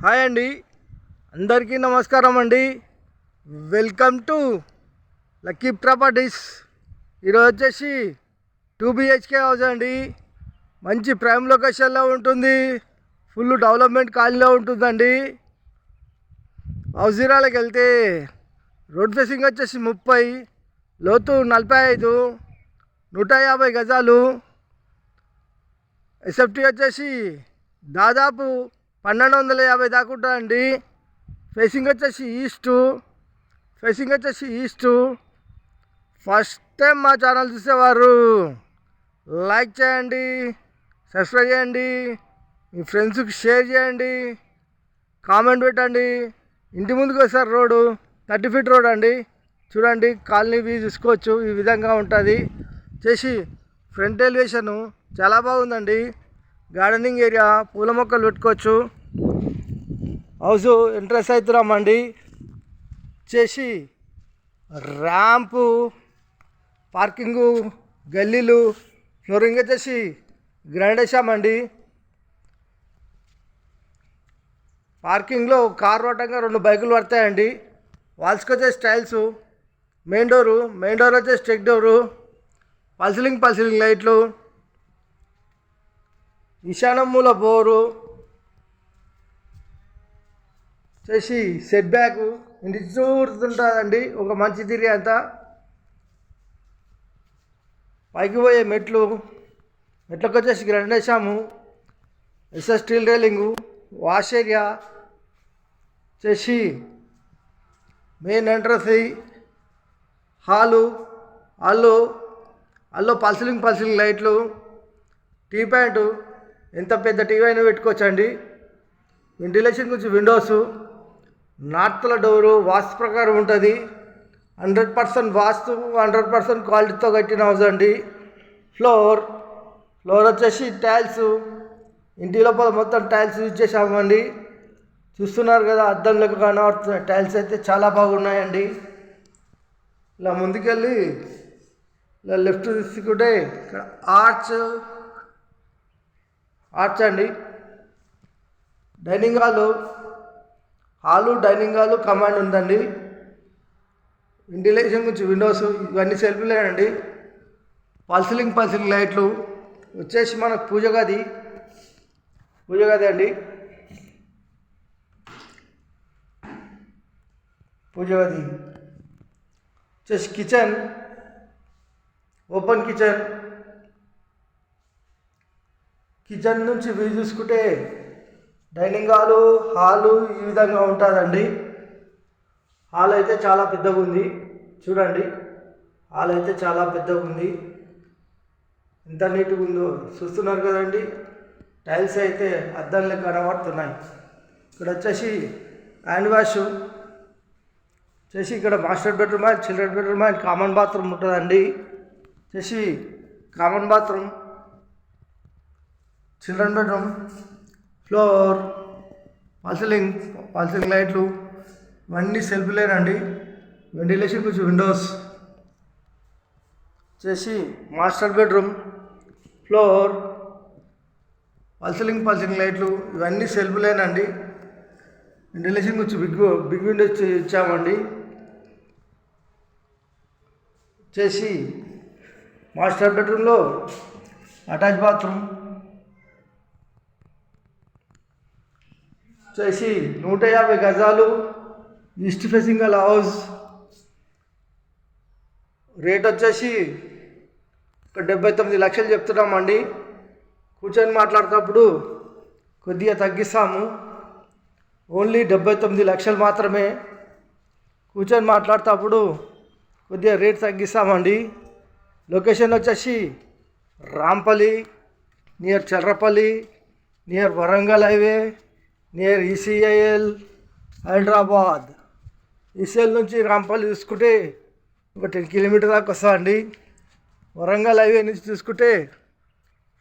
Hi అండి, అందరికీ నమస్కారం అండి. Welcome to lucky properties. ఈరోజు వచ్చేసి 2 BHK హౌస్ అండి. మంచి ప్రైమ్ లొకేషన్లో ఉంటుంది. ఫుల్ డెవలప్మెంట్ కాలనీలో ఉంటుందండి. హౌస్ జీరాలకు వెళ్తే రోడ్ ఫేసింగ్ వచ్చేసి 30, లోతు 45, 150 గజాలు. ఎస్ఎఫ్టీ వచ్చేసి దాదాపు 1250 దాకా ఉంటుందండి. ఫేసింగ్ వచ్చేసి ఈస్టు. ఫస్ట్ టైం మా ఛానల్ చూసేవారు లైక్ చేయండి, సబ్స్క్రైబ్ చేయండి, మీ ఫ్రెండ్స్కి షేర్ చేయండి, కామెంట్ పెట్టండి. ఇంటి ముందుకు వస్తారు రోడ్డు 30 feet రోడ్ అండి. చూడండి, కాలనీ వ్యూ చూసుకోవచ్చు. ఈ విధంగా ఉంటుంది. చేసి ఫ్రంట్ ఎలివేషను చాలా బాగుందండి. గార్డెనింగ్ ఏరియా, పూల మొక్కలు పెట్టుకోవచ్చు. హౌస్ ఎంట్రెన్స్ అవుతున్నామండి. చేసి ర్యాంపు, పార్కింగు, గల్లీలు, ఫ్లోరింగ్ వచ్చేసి గ్రాండ్ వేసామండి. పార్కింగ్లో కార్ పట్టంగా 2 బైకులు పడతాయండి. వాల్స్కి వచ్చేసి టైల్స్, మెయిన్ డోర్ వచ్చేసి స్టెక్ డోరు, పల్సిలింగ్ లైట్లు, ఈశాన్య మూల బోరు చేసి సెట్ బ్యాక్ ఇంటి చూడుతుంటుందండి. ఒక మంచి తిరిగి అంతా పైకి పోయే మెట్లకు వచ్చేసి గ్రాండ్ వేసాము. SS steel railing, wash area చేసి మెయిన్ ఎంట్రన్స్, హాల్లో పల్సిలింగ్ లైట్లు, టీ ప్యాంటు, ఎంత పెద్ద టీవీ అయినా పెట్టుకోవచ్చండి. వెంటిలేషన్ గురించి విండోసు, నార్త్ల డోరు వాస్తు ప్రకారం ఉంటుంది. 100% వాస్తు, 100% క్వాలిటీతో కట్టిన హౌస్ అండి. ఫ్లోర్ వచ్చేసి టైల్స్, ఇంటి లోపల మొత్తం టైల్స్ యూజ్ చేసామండి. చూస్తున్నారు కదా, అద్దం లెక్క కనబడుతున్నాయి. టైల్స్ అయితే చాలా బాగున్నాయండి. ఇలా ముందుకెళ్ళి ఇలా లెఫ్ట్ తీసుకుంటే ఇక్కడ ఆర్చ్ అండి. డైనింగ్ హాలు కమాండ్ ఉందండి. వెంటిలేషన్ గురించి విండోస్, ఇవన్నీ సెల్ఫ్లేనండి. పల్సిలింగ్ లైట్లు వచ్చేసి మనకు పూజ గది అండి. పూజ గది వచ్చేసి కిచెన్, ఓపెన్ కిచెన్ నుంచి వ్యూ చూసుకుంటే డైనింగ్ హాలు ఈ విధంగా ఉంటుందండి. హాల్ అయితే చాలా పెద్దగా ఉంది. చూడండి, హాల్ అయితే చాలా పెద్దగా ఉంది. ఎంత నీట్గా ఉందో చూస్తున్నారు కదండి. టైల్స్ అయితే అద్దం లెక్క కనబడుతున్నాయి. ఇక్కడ వచ్చేసి హ్యాండ్ వాష్ చేసి ఇక్కడ master bedroom and children bedroom and common bathroom ఉంటుందండి. చేసి common bathroom, children bedroom, floor, false ceiling లైట్లు, ఇవన్నీ సెల్ఫ్లేనండి. వెంటిలేషన్ కొంచెం విండోస్ చేసి మాస్టర్ బెడ్రూమ్, ఫ్లోర్, పల్సిలింగ్ లైట్లు, ఇవన్నీ సెల్ఫ్లేనండి. వెంటిలేషన్ కొంచెం బిగ్ విండోస్ ఇచ్చామండి. చేసి మాస్టర్ బెడ్రూమ్లో అటాచ్ బాత్రూమ్ చేసి 150 గజాలు, ఈస్ట్ ఫేసింగ్ గల హౌస్. రేట్ వచ్చేసి 79 లక్షలు చెప్తున్నామండి. కూర్చొని మాట్లాడేటప్పుడు కొద్దిగా తగ్గిస్తాము. ఓన్లీ 79 లక్షలు మాత్రమే. కూర్చొని మాట్లాడేటప్పుడు కొద్దిగా రేట్ తగ్గిస్తామండి. లొకేషన్ వచ్చేసి Rampally, near Cherlapally, near Warangal highway, near ECIL Hyderabad. ECIL నుంచి రాంపల్లి చూసుకుంటే ఒక 10 కిలోమీటర్ దాకా వస్తుందండి. వరంగల్ హైవే నుంచి చూసుకుంటే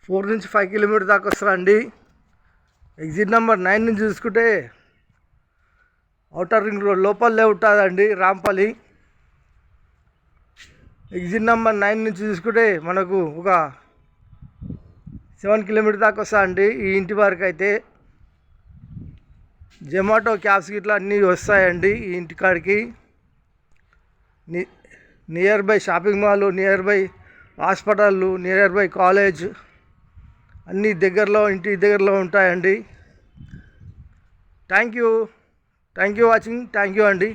4 నుంచి 5 కిలోమీటర్ దాకా వస్తుందండి. ఎగ్జిట్ నెంబర్ 9 నుంచి చూసుకుంటే అవుటర్ రింగ్ రోడ్ లోపలే ఉంటుందండి రాంపల్లి. ఎగ్జిట్ నెంబర్ 9 నుంచి చూసుకుంటే మనకు ఒక 7 కిలోమీటర్ దాకా వస్తుందండి ఈ ఇంటి వరకు అయితే. జొమాటో క్యాబ్స్ ఇట్లా అన్నీ వస్తాయండి ఈ ఇంటికాడికి. Near by shopping mall, near by హాస్పిటళ్ళు, నియర్ బై కాలేజ్ అన్నీ ఇంటి దగ్గరలో ఉంటాయండి. Thank you watching. Thank you అండి.